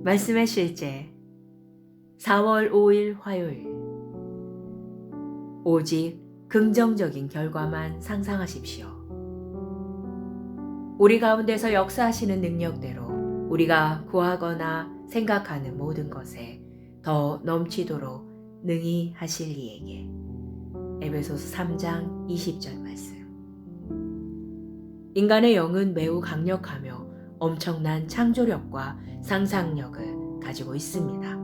말씀의 실제 4월 5일 화요일. 오직 긍정적인 결과만 상상하십시오. 우리 가운데서 역사하시는 능력대로 우리가 구하거나 생각하는 모든 것에 더 넘치도록 능히 하실 이에게. 에베소서 3장 20절 말씀. 인간의 영은 매우 강력하며 엄청난 창조력과 상상력을 가지고 있습니다.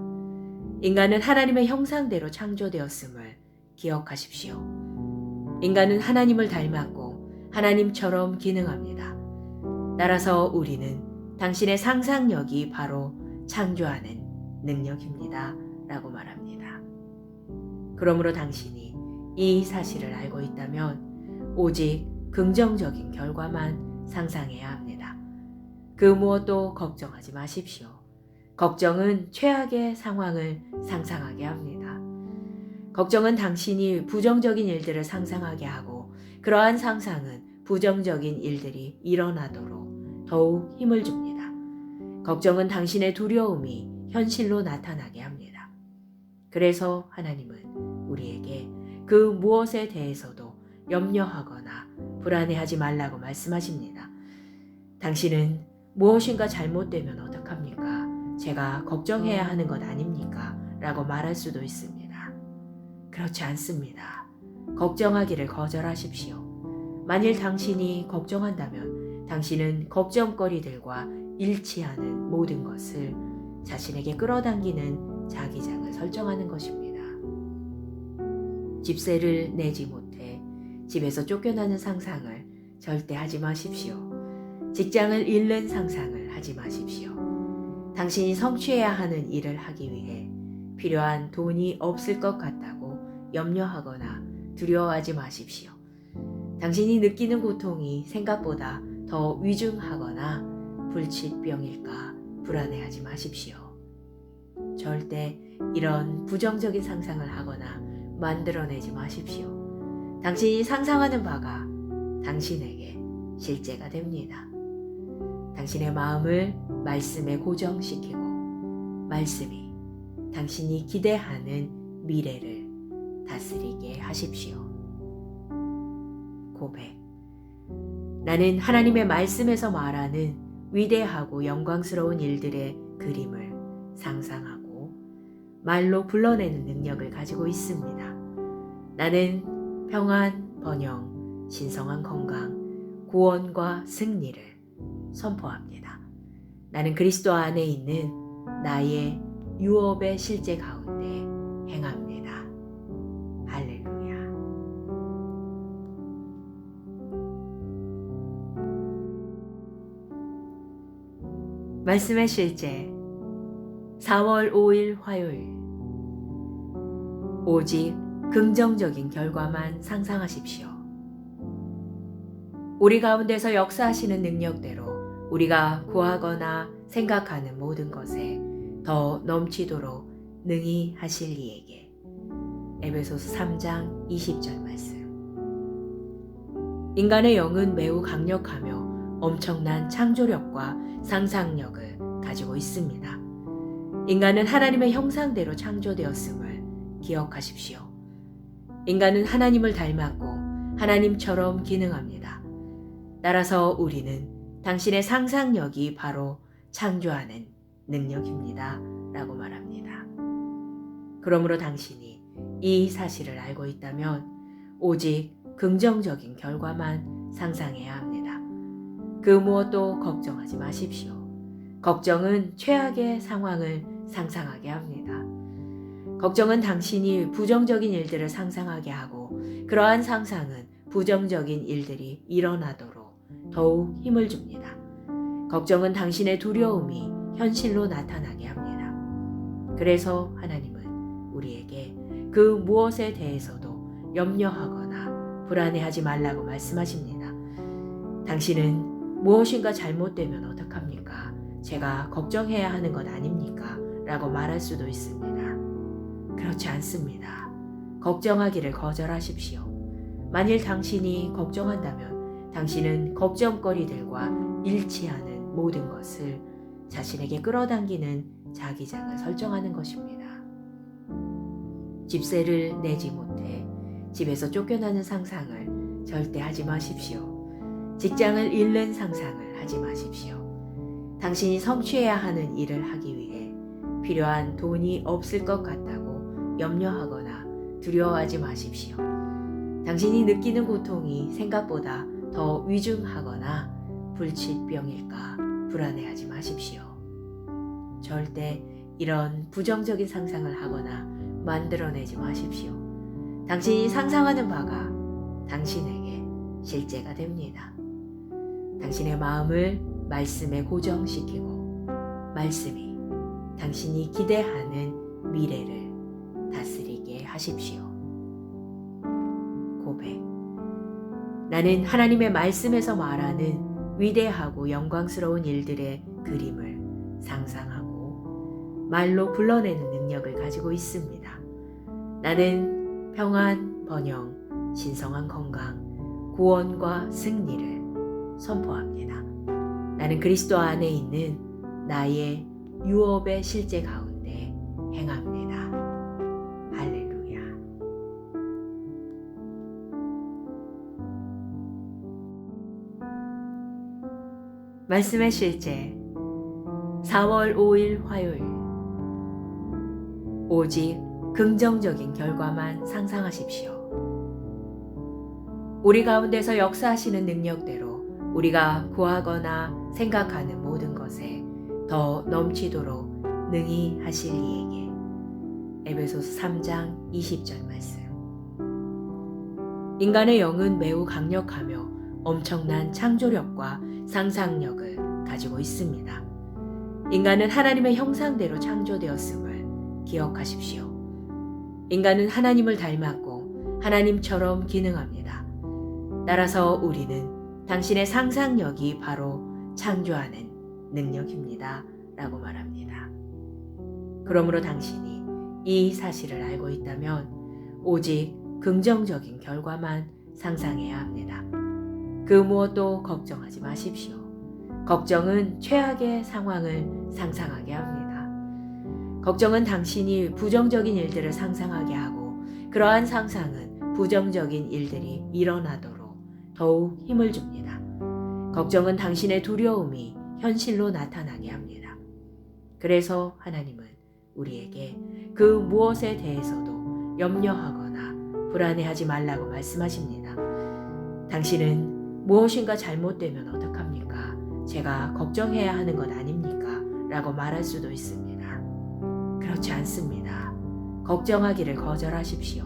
인간은 하나님의 형상대로 창조되었음을 기억하십시오. 인간은 하나님을 닮았고 하나님처럼 기능합니다. 따라서 우리는 당신의 상상력이 바로 창조하는 능력입니다. 라고 말합니다. 그러므로 당신이 이 사실을 알고 있다면 오직 긍정적인 결과만 상상해야 합니다. 그 무엇도 걱정하지 마십시오. 걱정은 최악의 상황을 상상하게 합니다. 걱정은 당신이 부정적인 일들을 상상하게 하고 그러한 상상은 부정적인 일들이 일어나도록 더욱 힘을 줍니다. 걱정은 당신의 두려움이 현실로 나타나게 합니다. 그래서 하나님은 우리에게 그 무엇에 대해서도 염려하거나 불안해하지 말라고 말씀하십니다. 당신은 무엇인가 잘못되면 어떡합니까? 제가 걱정해야 하는 것 아닙니까? 라고 말할 수도 있습니다. 그렇지 않습니다. 걱정하기를 거절하십시오. 만일 당신이 걱정한다면 당신은 걱정거리들과 일치하는 모든 것을 자신에게 끌어당기는 자기장을 설정하는 것입니다. 집세를 내지 못해 집에서 쫓겨나는 상상을 절대 하지 마십시오. 직장을 잃는 상상을 하지 마십시오. 당신이 성취해야 하는 일을 하기 위해 필요한 돈이 없을 것 같다고 염려하거나 두려워하지 마십시오. 당신이 느끼는 고통이 생각보다 더 위중하거나 불치병일까 불안해하지 마십시오. 절대 이런 부정적인 상상을 하거나 만들어내지 마십시오. 당신이 상상하는 바가 당신에게 실제가 됩니다. 당신의 마음을 말씀에 고정시키고 말씀이 당신이 기대하는 미래를 다스리게 하십시오. 고백. 나는 하나님의 말씀에서 말하는 위대하고 영광스러운 일들의 그림을 상상하고 말로 불러내는 능력을 가지고 있습니다. 나는 평안, 번영, 신성한 건강, 구원과 승리를 선포합니다. 나는 그리스도 안에 있는 나의 유업의 실제 가운데 행합니다. 할렐루야. 말씀의 실제 4월 5일 화요일. 오직 긍정적인 결과만 상상하십시오. 우리 가운데서 역사하시는 능력대로 우리가 구하거나 생각하는 모든 것에 더 넘치도록 능히 하실 이에게. 에베소서 3장 20절 말씀. 인간의 영은 매우 강력하며 엄청난 창조력과 상상력을 가지고 있습니다. 인간은 하나님의 형상대로 창조되었음을 기억하십시오. 인간은 하나님을 닮았고 하나님처럼 기능합니다. 따라서 우리는 당신의 상상력이 바로 창조하는 능력입니다. 라고 말합니다. 그러므로 당신이 이 사실을 알고 있다면 오직 긍정적인 결과만 상상해야 합니다. 그 무엇도 걱정하지 마십시오. 걱정은 최악의 상황을 상상하게 합니다. 걱정은 당신이 부정적인 일들을 상상하게 하고 그러한 상상은 부정적인 일들이 일어나도록 더욱 힘을 줍니다. 걱정은 당신의 두려움이 현실로 나타나게 합니다. 그래서 하나님은 우리에게 그 무엇에 대해서도 염려하거나 불안해하지 말라고 말씀하십니다. 당신은 무엇인가 잘못되면 어떡합니까? 제가 걱정해야 하는 것 아닙니까? 라고 말할 수도 있습니다. 그렇지 않습니다. 걱정하기를 거절하십시오. 만일 당신이 걱정한다면 당신은 걱정거리들과 일치하는 모든 것을 자신에게 끌어당기는 자기장을 설정하는 것입니다. 집세를 내지 못해 집에서 쫓겨나는 상상을 절대 하지 마십시오. 직장을 잃는 상상을 하지 마십시오. 당신이 성취해야 하는 일을 하기 위해 필요한 돈이 없을 것 같다고 염려하거나 두려워하지 마십시오. 당신이 느끼는 고통이 생각보다 더 위중하거나 불치병일까 불안해하지 마십시오. 절대 이런 부정적인 상상을 하거나 만들어내지 마십시오. 당신이 상상하는 바가 당신에게 실제가 됩니다. 당신의 마음을 말씀에 고정시키고 말씀이 당신이 기대하는 미래를 다스리게 하십시오. 고백. 나는 하나님의 말씀에서 말하는 위대하고 영광스러운 일들의 그림을 상상하고 말로 불러내는 능력을 가지고 있습니다. 나는 평안, 번영, 신성한 건강, 구원과 승리를 선포합니다. 나는 그리스도 안에 있는 나의 유업의 실제 가운데 행합니다. 할렐루야. 말씀의 실제 4월 5일 화요일. 오직 긍정적인 결과만 상상하십시오. 우리 가운데서 역사하시는 능력대로 우리가 구하거나 생각하는 모든 것에 더 넘치도록 능히 하실 이에게. 에베소서 3장 20절 말씀. 인간의 영은 매우 강력하며 엄청난 창조력과 상상력을 가지고 있습니다. 인간은 하나님의 형상대로 창조되었음을 기억하십시오. 인간은 하나님을 닮았고 하나님처럼 기능합니다. 따라서 우리는 당신의 상상력이 바로 창조하는 능력입니다. 라고 말합니다. 그러므로 당신이 이 사실을 알고 있다면 오직 긍정적인 결과만 상상해야 합니다. 그 무엇도 걱정하지 마십시오. 걱정은 최악의 상황을 상상하게 합니다. 걱정은 당신이 부정적인 일들을 상상하게 하고 그러한 상상은 부정적인 일들이 일어나도록 더욱 힘을 줍니다. 걱정은 당신의 두려움이 현실로 나타나게 합니다. 그래서 하나님은 우리에게 그 무엇에 대해서도 염려하거나 불안해하지 말라고 말씀하십니다. 당신은 무엇인가 잘못되면 어떡합니까? 제가 걱정해야 하는 것 아닙니까? 라고 말할 수도 있습니다. 그렇지 않습니다. 걱정하기를 거절하십시오.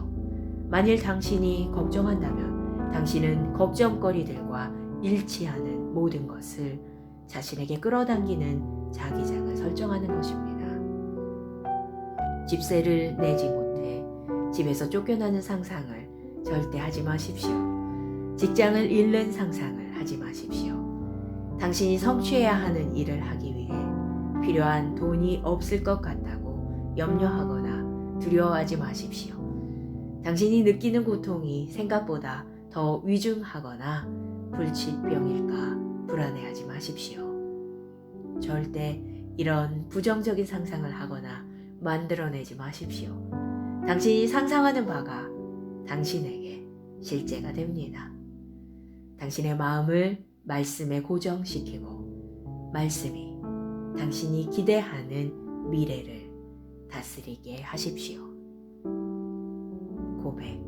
만일 당신이 걱정한다면 당신은 걱정거리들과 일치하는 모든 것을 자신에게 끌어당기는 자기장을 설정하는 것입니다. 집세를 내지 못해 집에서 쫓겨나는 상상을 절대 하지 마십시오. 직장을 잃는 상상을 하지 마십시오. 당신이 성취해야 하는 일을 하기 위해 필요한 돈이 없을 것 같다고 염려하거나 두려워하지 마십시오. 당신이 느끼는 고통이 생각보다 더 위중하거나 불치병일까 불안해하지 마십시오. 절대 이런 부정적인 상상을 하거나 만들어내지 마십시오. 당신이 상상하는 바가 당신에게 실제가 됩니다. 당신의 마음을 말씀에 고정시키고 말씀이 당신이 기대하는 미래를 다스리게 하십시오. 고백.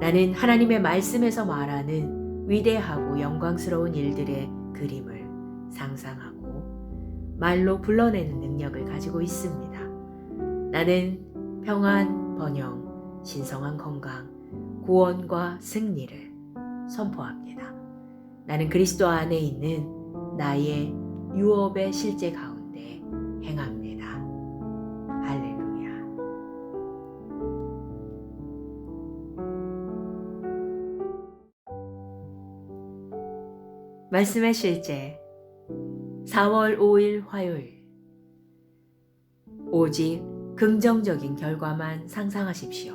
나는 하나님의 말씀에서 말하는 위대하고 영광스러운 일들의 그림을 상상하고 말로 불러내는 능력을 가지고 있습니다. 나는 평안, 번영, 신성한 건강, 구원과 승리를 선포합니다. 나는 그리스도 안에 있는 나의 유업의 실제 가운데 행합니다. 할렐루야. 말씀의 실제 4월 5일 화요일. 오직 긍정적인 결과만 상상하십시오.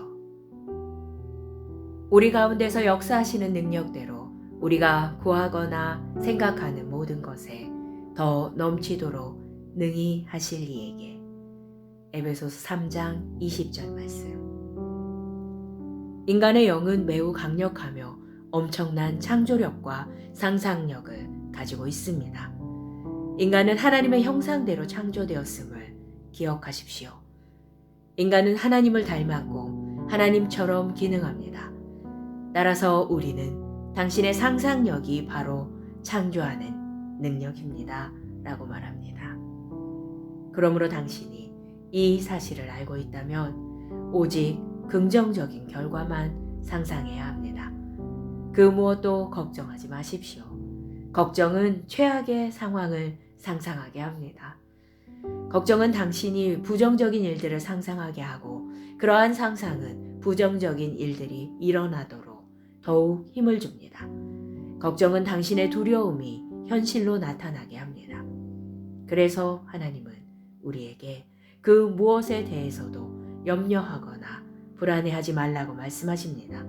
우리 가운데서 역사하시는 능력대로 우리가 구하거나 생각하는 모든 것에 더 넘치도록 능히 하실 이에게. 에베소서 3장 20절 말씀. 인간의 영은 매우 강력하며 엄청난 창조력과 상상력을 가지고 있습니다. 인간은 하나님의 형상대로 창조되었음을 기억하십시오. 인간은 하나님을 닮았고 하나님처럼 기능합니다. 따라서 우리는 당신의 상상력이 바로 창조하는 능력입니다. 라고 말합니다. 그러므로 당신이 이 사실을 알고 있다면 오직 긍정적인 결과만 상상해야 합니다. 그 무엇도 걱정하지 마십시오. 걱정은 최악의 상황을 상상하게 합니다. 걱정은 당신이 부정적인 일들을 상상하게 하고 그러한 상상은 부정적인 일들이 일어나도록 더욱 힘을 줍니다. 걱정은 당신의 두려움이 현실로 나타나게 합니다. 그래서 하나님은 우리에게 그 무엇에 대해서도 염려하거나 불안해하지 말라고 말씀하십니다.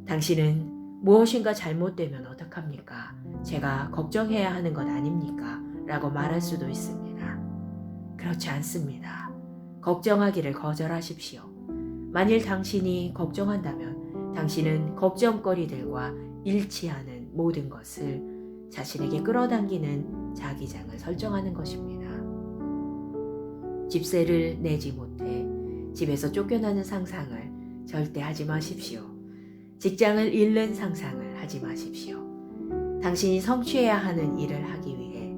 당신은 무엇인가 잘못되면 어떡합니까? 제가 걱정해야 하는 것 아닙니까? 라고 말할 수도 있습니다. 그렇지 않습니다. 걱정하기를 거절하십시오. 만일 당신이 걱정한다면 당신은 걱정거리들과 일치하는 모든 것을 자신에게 끌어당기는 자기장을 설정하는 것입니다. 집세를 내지 못해 집에서 쫓겨나는 상상을 절대 하지 마십시오. 직장을 잃는 상상을 하지 마십시오. 당신이 성취해야 하는 일을 하기 위해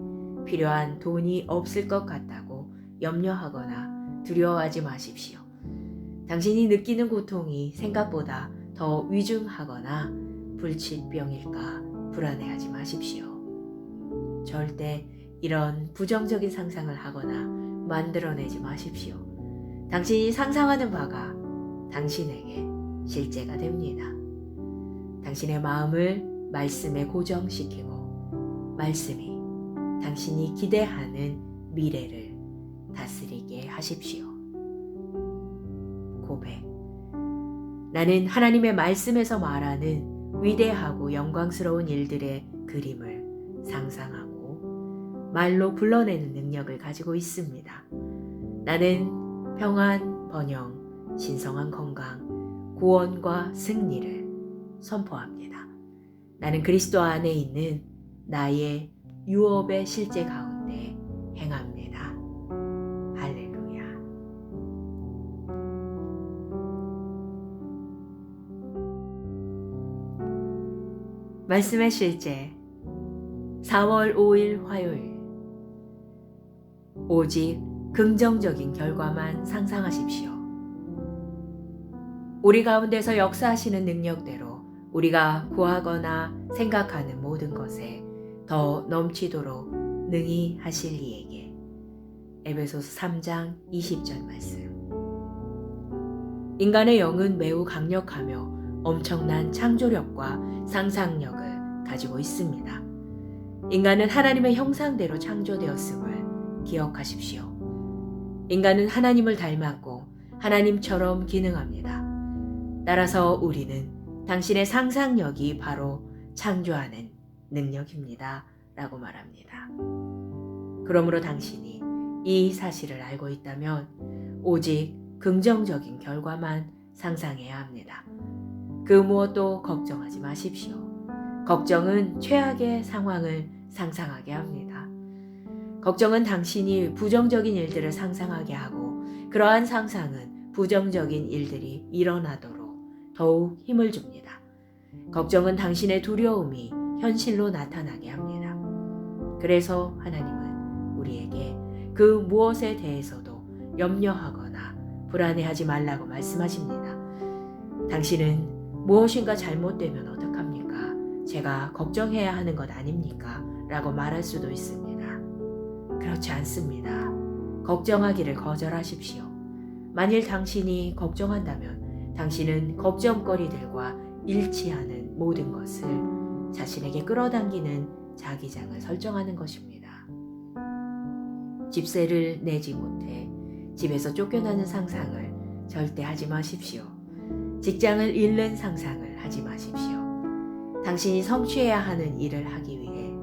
필요한 돈이 없을 것 같다고 염려하거나 두려워하지 마십시오. 당신이 느끼는 고통이 생각보다 더 위중하거나 불치병일까 불안해하지 마십시오. 절대 이런 부정적인 상상을 하거나 만들어내지 마십시오. 당신이 상상하는 바가 당신에게 실제가 됩니다. 당신의 마음을 말씀에 고정시키고 말씀이 당신이 기대하는 미래를 다스리게 하십시오. 고백. 나는 하나님의 말씀에서 말하는 위대하고 영광스러운 일들의 그림을 상상하고 말로 불러내는 능력을 가지고 있습니다. 나는 평안, 번영, 신성한 건강, 구원과 승리를 선포합니다. 나는 그리스도 안에 있는 나의 유업의 실제 가운데 행합니다. 할렐루야. 말씀의 실제 4월 5일 화요일. 오직 긍정적인 결과만 상상하십시오. 우리 가운데서 역사하시는 능력대로 우리가 구하거나 생각하는 모든 것에 더 넘치도록 능히 하실 이에게. 에베소서 3장 20절 말씀. 인간의 영은 매우 강력하며 엄청난 창조력과 상상력을 가지고 있습니다. 인간은 하나님의 형상대로 창조되었음을 기억하십시오. 인간은 하나님을 닮았고 하나님처럼 기능합니다. 따라서 우리는 당신의 상상력이 바로 창조하는 능력입니다. 라고 말합니다. 그러므로 당신이 이 사실을 알고 있다면 오직 긍정적인 결과만 상상해야 합니다. 그 무엇도 걱정하지 마십시오. 걱정은 최악의 상황을 상상하게 합니다. 걱정은 당신이 부정적인 일들을 상상하게 하고 그러한 상상은 부정적인 일들이 일어나도록 더욱 힘을 줍니다. 걱정은 당신의 두려움이 현실로 나타나게 합니다. 그래서 하나님은 우리에게 그 무엇에 대해서도 염려하거나 불안해하지 말라고 말씀하십니다. 당신은 무엇인가 잘못되면 어떡합니까? 제가 걱정해야 하는 것 아닙니까? 라고 말할 수도 있습니다. 그렇지 않습니다. 걱정하기를 거절하십시오. 만일 당신이 걱정한다면 당신은 걱정거리들과 일치하는 모든 것을 자신에게 끌어당기는 자기장을 설정하는 것입니다. 집세를 내지 못해 집에서 쫓겨나는 상상을 절대 하지 마십시오. 직장을 잃는 상상을 하지 마십시오. 당신이 성취해야 하는 일을 하기 위해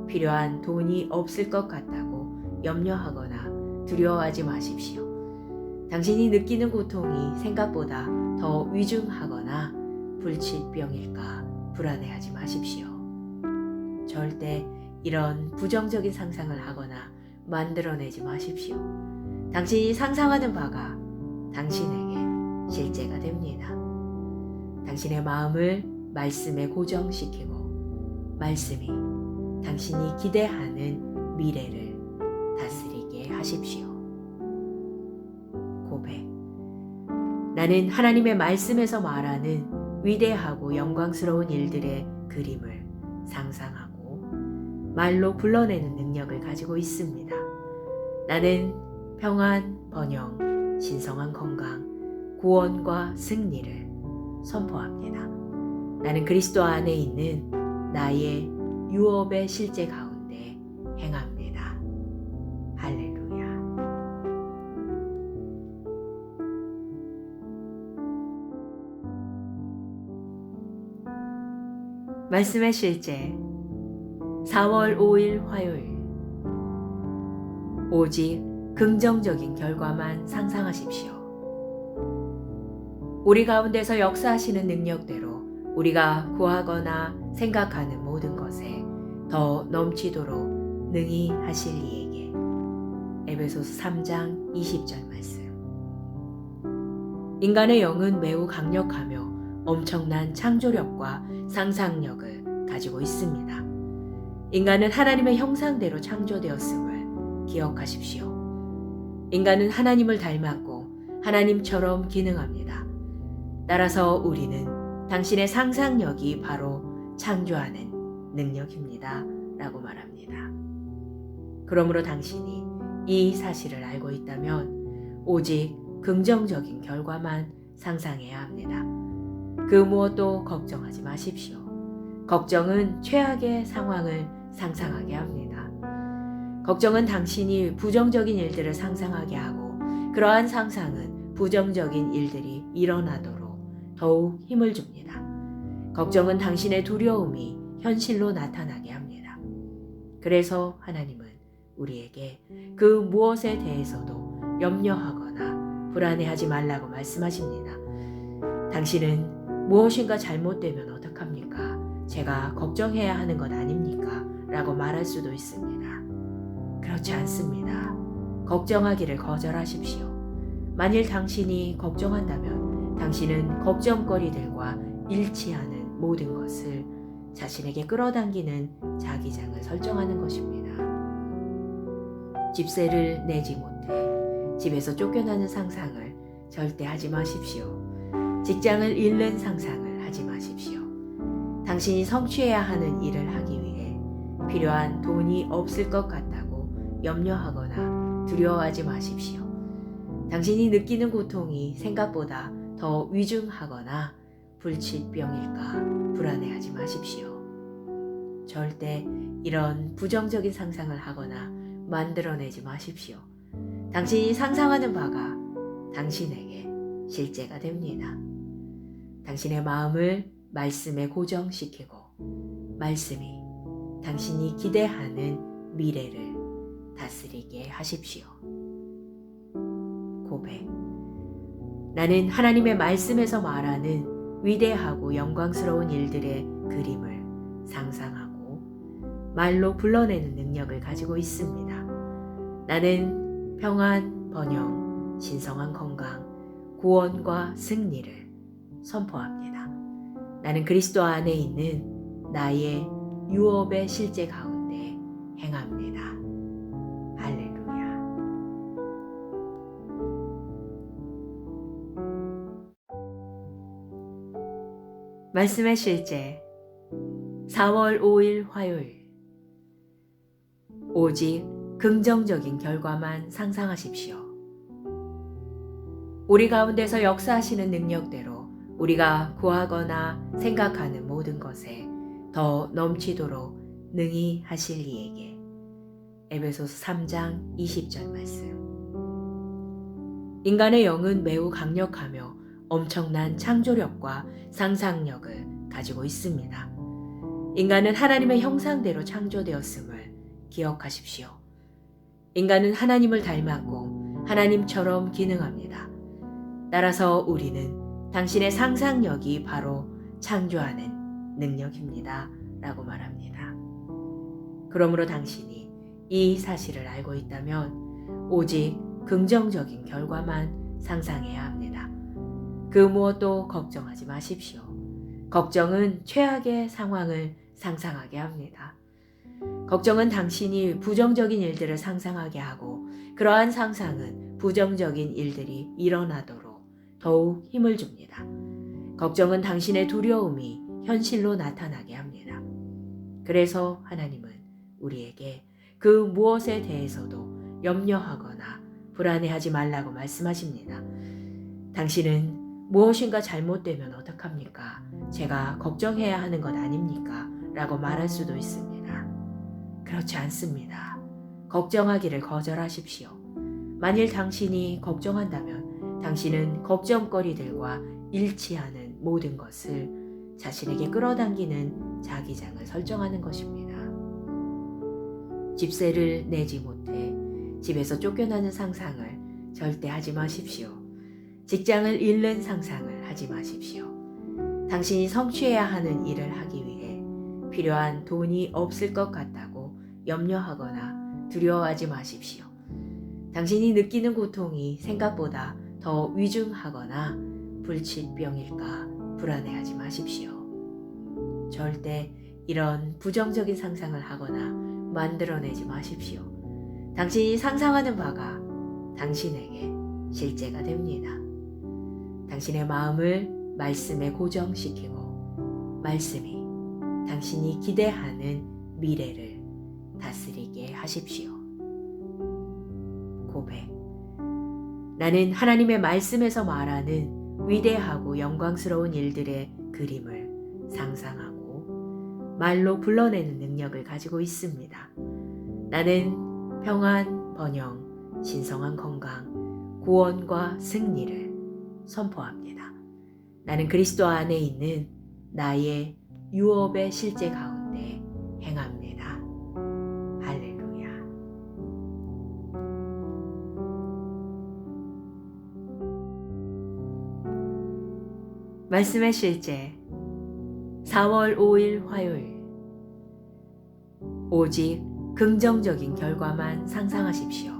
필요한 돈이 없을 것 같다고 염려하거나 두려워하지 마십시오. 당신이 느끼는 고통이 생각보다 더 위중하거나 불치병일까 불안해하지 마십시오. 절대 이런 부정적인 상상을 하거나 만들어내지 마십시오. 당신이 상상하는 바가 당신에게 실제가 됩니다. 당신의 마음을 말씀에 고정시키고 말씀이 당신이 기대하는 미래를 다스리게 하십시오. 고백. 나는 하나님의 말씀에서 말하는 위대하고 영광스러운 일들의 그림을 상상하고 말로 불러내는 능력을 가지고 있습니다. 나는 평안, 번영, 신성한 건강, 구원과 승리를 선포합니다. 나는 그리스도 안에 있는 나의 유업의 실제 가운데 행합니다. 할렐루야. 말씀의 실제 4월 5일 화요일. 오직 긍정적인 결과만 상상하십시오. 우리 가운데서 역사하시는 능력대로 우리가 구하거나 생각하는 모든 것에 더 넘치도록 능히 하실 이에게. 에베소서 3장 20절 말씀. 인간의 영은 매우 강력하며 엄청난 창조력과 상상력을 가지고 있습니다. 인간은 하나님의 형상대로 창조되었음을 기억하십시오. 인간은 하나님을 닮았고 하나님처럼 기능합니다. 따라서 우리는 당신의 상상력이 바로 창조하는 능력입니다. 라고 말합니다. 그러므로 당신이 이 사실을 알고 있다면 오직 긍정적인 결과만 상상해야 합니다. 그 무엇도 걱정하지 마십시오. 걱정은 최악의 상황을 상상하게 합니다. 걱정은 당신이 부정적인 일들을 상상하게 하고 그러한 상상은 부정적인 일들이 일어나도록 더욱 힘을 줍니다. 걱정은 당신의 두려움이 현실로 나타나게 합니다. 그래서 하나님은 우리에게 그 무엇에 대해서도 염려하거나 불안해하지 말라고 말씀하십니다. 당신은 무엇인가 잘못되면 어떡합니까? 제가 걱정해야 하는 것 아닙니까? 라고 말할 수도 있습니다. 그렇지 않습니다. 걱정하기를 거절하십시오. 만일 당신이 걱정한다면 당신은 걱정거리들과 일치하는 모든 것을 자신에게 끌어당기는 자기장을 설정하는 것입니다. 집세를 내지 못해 집에서 쫓겨나는 상상을 절대 하지 마십시오. 직장을 잃는 상상을 하지 마십시오. 당신이 성취해야 하는 일을 하기 위해 필요한 돈이 없을 것 같다고 염려하거나 두려워하지 마십시오. 당신이 느끼는 고통이 생각보다 더 위중하거나 불치병일까 불안해하지 마십시오. 절대 이런 부정적인 상상을 하거나 만들어내지 마십시오. 당신이 상상하는 바가 당신에게 실제가 됩니다. 당신의 마음을 말씀에 고정시키고 말씀이 당신이 기대하는 미래를 다스리게 하십시오. 고백. 나는 하나님의 말씀에서 말하는 위대하고 영광스러운 일들의 그림을 상상하고 말로 불러내는 능력을 가지고 있습니다. 나는 평안, 번영, 신성한 건강, 구원과 승리를 선포합니다. 나는 그리스도 안에 있는 나의 유업의 실제 가운데 행합니다. 할렐루야. 말씀의 실제 4월 5일 화요일. 오직 긍정적인 결과만 상상하십시오. 우리 가운데서 역사하시는 능력대로 우리가 구하거나 생각하는 모든 것에 더 넘치도록 능히 하실 이에게. 에베소서 3장 20절 말씀. 인간의 영은 매우 강력하며 엄청난 창조력과 상상력을 가지고 있습니다. 인간은 하나님의 형상대로 창조되었음을 기억하십시오. 인간은 하나님을 닮았고 하나님처럼 기능합니다. 따라서 우리는 당신의 상상력이 바로 창조하는 능력입니다. 라고 말합니다. 그러므로 당신이 이 사실을 알고 있다면 오직 긍정적인 결과만 상상해야 합니다. 그 무엇도 걱정하지 마십시오. 걱정은 최악의 상황을 상상하게 합니다. 걱정은 당신이 부정적인 일들을 상상하게 하고 그러한 상상은 부정적인 일들이 일어나도록 더욱 힘을 줍니다. 걱정은 당신의 두려움이 현실로 나타나게 합니다. 그래서 하나님은 우리에게 그 무엇에 대해서도 염려하거나 불안해하지 말라고 말씀하십니다. 당신은 무엇인가 잘못되면 어떡합니까? 제가 걱정해야 하는 것 아닙니까? 라고 말할 수도 있습니다. 그렇지 않습니다. 걱정하기를 거절하십시오. 만일 당신이 걱정한다면 당신은 걱정거리들과 일치하는 모든 것을 자신에게 끌어당기는 자기장을 설정하는 것입니다. 집세를 내지 못해 집에서 쫓겨나는 상상을 절대 하지 마십시오. 직장을 잃는 상상을 하지 마십시오. 당신이 성취해야 하는 일을 하기 위해 필요한 돈이 없을 것 같다고 염려하거나 두려워하지 마십시오. 당신이 느끼는 고통이 생각보다 더 위중하거나 불치병일까 불안해하지 마십시오. 절대 이런 부정적인 상상을 하거나 만들어내지 마십시오. 당신이 상상하는 바가 당신에게 실제가 됩니다. 당신의 마음을 말씀에 고정시키고 말씀이 당신이 기대하는 미래를 다스리게 하십시오. 고백. 나는 하나님의 말씀에서 말하는 위대하고 영광스러운 일들의 그림을 상상하고 말로 불러내는 능력을 가지고 있습니다. 나는 평안, 번영, 신성한 건강, 구원과 승리를 선포합니다. 나는 그리스도 안에 있는 나의 유업의 실제 가운데 행합니다. 할렐루야. 말씀의 실제 4월 5일 화요일. 오직 긍정적인 결과만 상상하십시오.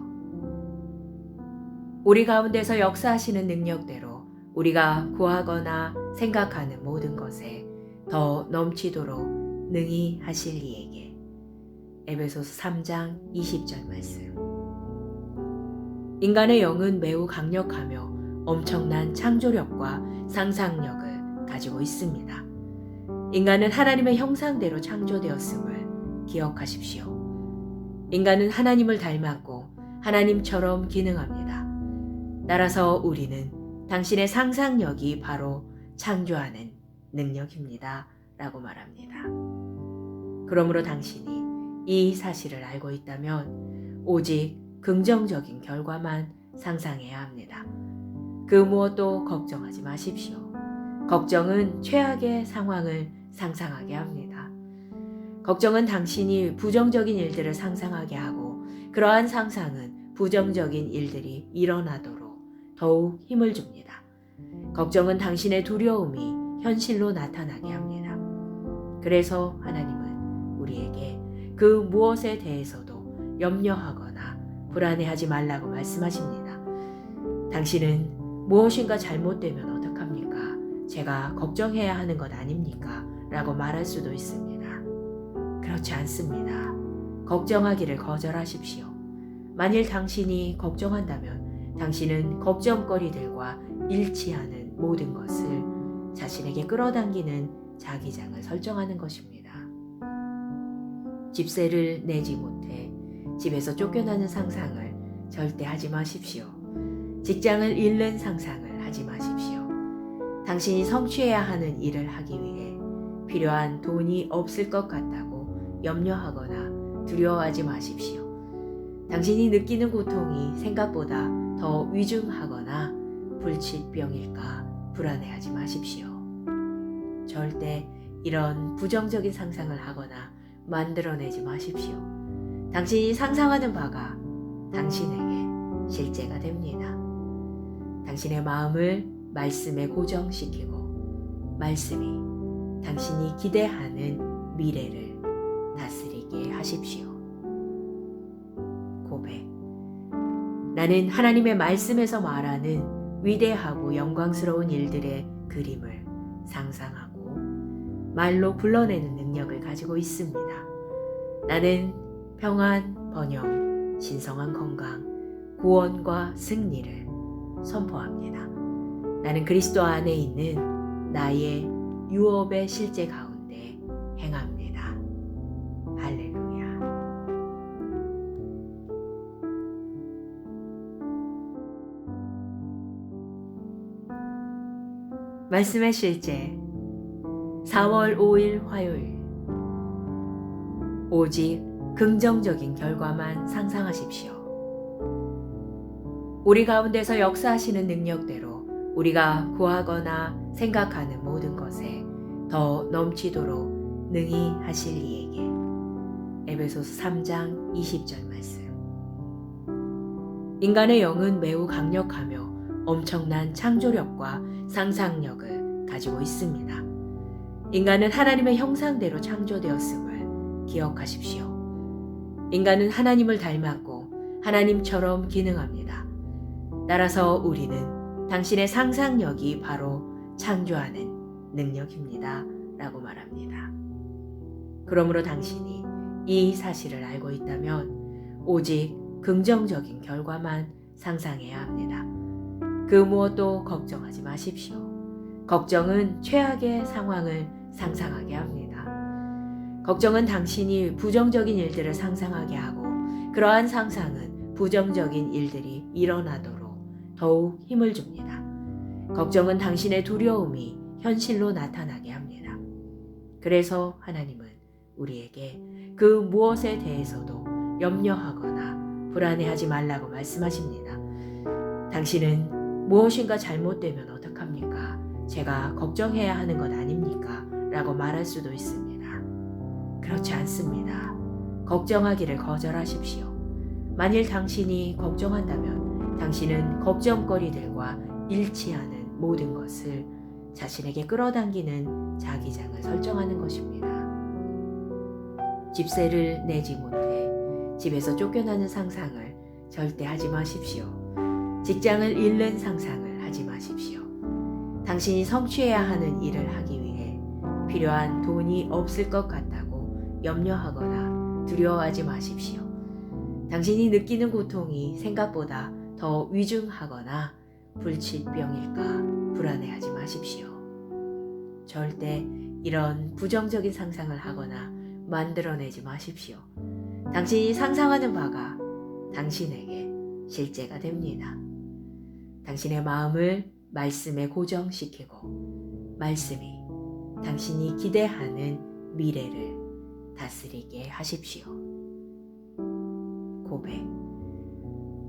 우리 가운데서 역사하시는 능력대로 우리가 구하거나 생각하는 모든 것에 더 넘치도록 능히 하실 이에게. 에베소서 3장 20절 말씀. 인간의 영은 매우 강력하며 엄청난 창조력과 상상력을 가지고 있습니다. 인간은 하나님의 형상대로 창조되었음을 기억하십시오. 인간은 하나님을 닮았고 하나님처럼 기능합니다. 따라서 우리는 당신의 상상력이 바로 창조하는 능력입니다. 라고 말합니다. 그러므로 당신이 이 사실을 알고 있다면 오직 긍정적인 결과만 상상해야 합니다. 그 무엇도 걱정하지 마십시오. 걱정은 최악의 상황을 상상하게 합니다. 걱정은 당신이 부정적인 일들을 상상하게 하고 그러한 상상은 부정적인 일들이 일어나도록 더욱 힘을 줍니다. 걱정은 당신의 두려움이 현실로 나타나게 합니다. 그래서 하나님은 우리에게 그 무엇에 대해서도 염려하거나 불안해하지 말라고 말씀하십니다. 당신은 무엇인가 잘못되면 어떡합니까? 제가 걱정해야 하는 것 아닙니까? 라고 말할 수도 있습니다. 그렇지 않습니다. 걱정하기를 거절하십시오. 만일 당신이 걱정한다면 당신은 걱정거리들과 일치하는 모든 것을 자신에게 끌어당기는 자기장을 설정하는 것입니다. 집세를 내지 못해 집에서 쫓겨나는 상상을 절대 하지 마십시오. 직장을 잃는 상상을 하지 마십시오. 당신이 성취해야 하는 일을 하기 위해 필요한 돈이 없을 것 같다고 염려하거나 두려워하지 마십시오. 당신이 느끼는 고통이 생각보다 더 위중하거나 불치병일까 불안해하지 마십시오. 절대 이런 부정적인 상상을 하거나 만들어내지 마십시오. 당신이 상상하는 바가 당신에게 실제가 됩니다. 당신의 마음을 말씀에 고정시키고 말씀이 당신이 기대하는 미래를 다스리게 하십시오. 고백. 나는 하나님의 말씀에서 말하는 위대하고 영광스러운 일들의 그림을 상상하고 말로 불러내는 능력을 가지고 있습니다. 나는 평안, 번영, 신성한 건강, 구원과 승리를 선포합니다. 나는 그리스도 안에 있는 나의 유업의 실제 가운데 행합니다. 할렐루야. 말씀의 실제 4월 5일 화요일. 오직 긍정적인 결과만 상상하십시오. 우리 가운데서 역사하시는 능력대로 우리가 구하거나 생각하는 모든 것에 더 넘치도록 능히 하실 이에게. 에베소서 3장 20절 말씀. 인간의 영은 매우 강력하며 엄청난 창조력과 상상력을 가지고 있습니다. 인간은 하나님의 형상대로 창조되었음을 기억하십시오. 인간은 하나님을 닮았고 하나님처럼 기능합니다. 따라서 우리는 당신의 상상력이 바로 창조하는 능력입니다. 라고 말합니다. 그러므로 당신이 이 사실을 알고 있다면 오직 긍정적인 결과만 상상해야 합니다. 그 무엇도 걱정하지 마십시오. 걱정은 최악의 상황을 상상하게 합니다. 걱정은 당신이 부정적인 일들을 상상하게 하고 그러한 상상은 부정적인 일들이 일어나도록 더욱 힘을 줍니다. 걱정은 당신의 두려움이 현실로 나타나게 합니다. 그래서 하나님은 우리에게 그 무엇에 대해서도 염려하거나 불안해하지 말라고 말씀하십니다. 당신은 무엇인가 잘못되면 어떡합니까? 제가 걱정해야 하는 것 아닙니까? 라고 말할 수도 있습니다. 그렇지 않습니다. 걱정하기를 거절하십시오. 만일 당신이 걱정한다면 당신은 걱정거리들과 일치하는 모든 것을 자신에게 끌어당기는 자기장을 설정하는 것입니다. 집세를 내지 못해 집에서 쫓겨나는 상상을 절대 하지 마십시오. 직장을 잃는 상상을 하지 마십시오. 당신이 성취해야 하는 일을 하기 위해 필요한 돈이 없을 것 같다고 염려하거나 두려워하지 마십시오. 당신이 느끼는 고통이 생각보다 더 위중하거나 불치병일까 불안해하지 마십시오. 절대 이런 부정적인 상상을 하거나 만들어내지 마십시오. 당신이 상상하는 바가 당신에게 실제가 됩니다. 당신의 마음을 말씀에 고정시키고 말씀이 당신이 기대하는 미래를 다스리게 하십시오. 고백.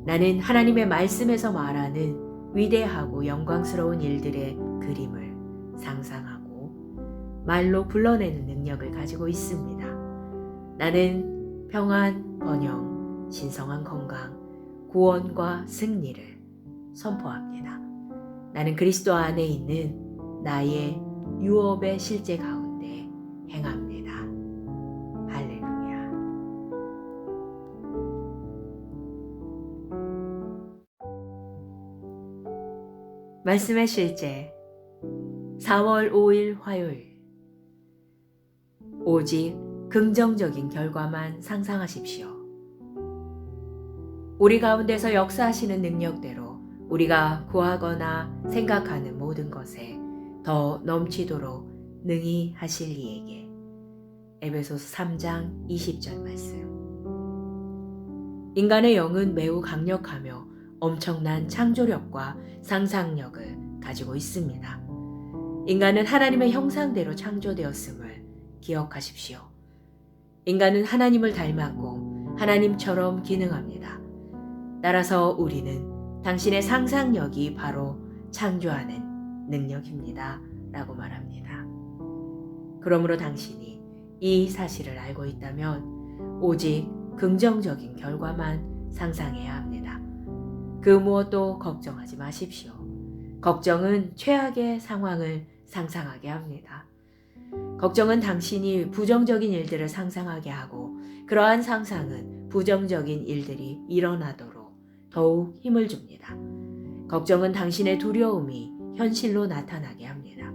나는 하나님의 말씀에서 말하는 위대하고 영광스러운 일들의 그림을 상상하고 말로 불러내는 능력을 가지고 있습니다. 나는 평안, 번영, 신성한 건강, 구원과 승리를 선포합니다. 나는 그리스도 안에 있는 나의 유업의 실제 가운데 행합니다. 할렐루야. 말씀의 실제 4월 5일 화요일. 오직 긍정적인 결과만 상상하십시오. 우리 가운데서 역사하시는 능력대로 우리가 구하거나 생각하는 모든 것에 더 넘치도록 능히 하실 이에게. 에베소서 3장 20절 말씀. 인간의 영은 매우 강력하며 엄청난 창조력과 상상력을 가지고 있습니다. 인간은 하나님의 형상대로 창조되었음을 기억하십시오. 인간은 하나님을 닮았고 하나님처럼 기능합니다. 따라서 우리는 당신의 상상력이 바로 창조하는 능력입니다. 라고 말합니다. 그러므로 당신이 이 사실을 알고 있다면 오직 긍정적인 결과만 상상해야 합니다. 그 무엇도 걱정하지 마십시오. 걱정은 최악의 상황을 상상하게 합니다. 걱정은 당신이 부정적인 일들을 상상하게 하고 그러한 상상은 부정적인 일들이 일어나도록 더욱 힘을 줍니다. 걱정은 당신의 두려움이 현실로 나타나게 합니다.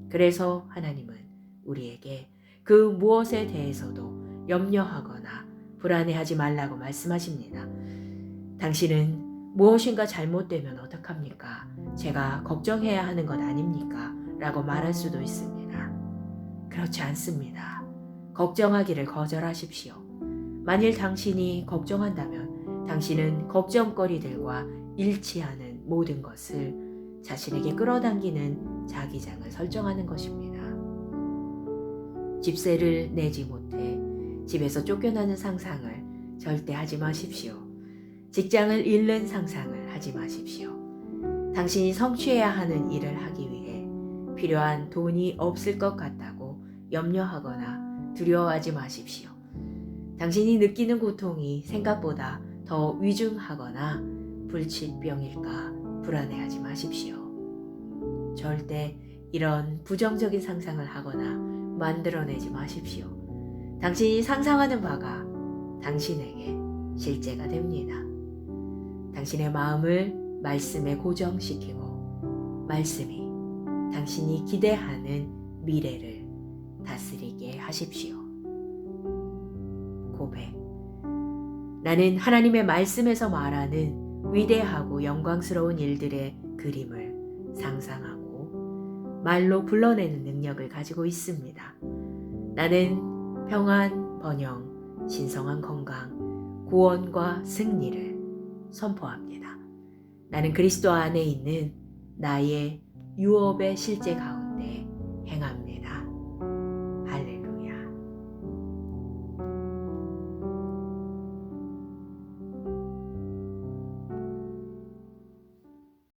그래서 하나님은 우리에게 그 무엇에 대해서도 염려하거나 불안해하지 말라고 말씀하십니다. 당신은 무엇인가 잘못되면 어떡합니까? 제가 걱정해야 하는 것 아닙니까? 라고 말할 수도 있습니다. 그렇지 않습니다. 걱정하기를 거절하십시오. 만일 당신이 걱정한다면 당신은 걱정거리들과 일치하는 모든 것을 자신에게 끌어당기는 자기장을 설정하는 것입니다. 집세를 내지 못해 집에서 쫓겨나는 상상을 절대 하지 마십시오. 직장을 잃는 상상을 하지 마십시오. 당신이 성취해야 하는 일을 하기 위해 필요한 돈이 없을 것 같다고 염려하거나 두려워하지 마십시오. 당신이 느끼는 고통이 생각보다 더 위중하거나 불치병일까 불안해하지 마십시오. 절대 이런 부정적인 상상을 하거나 만들어내지 마십시오. 당신이 상상하는 바가 당신에게 실제가 됩니다. 당신의 마음을 말씀에 고정시키고 말씀이 당신이 기대하는 미래를 다스리게 하십시오. 고백. 나는 하나님의 말씀에서 말하는 위대하고 영광스러운 일들의 그림을 상상하고 말로 불러내는 능력을 가지고 있습니다. 나는 평안, 번영, 신성한 건강, 구원과 승리를 선포합니다. 나는 그리스도 안에 있는 나의 유업의 실제 가운데 행합니다.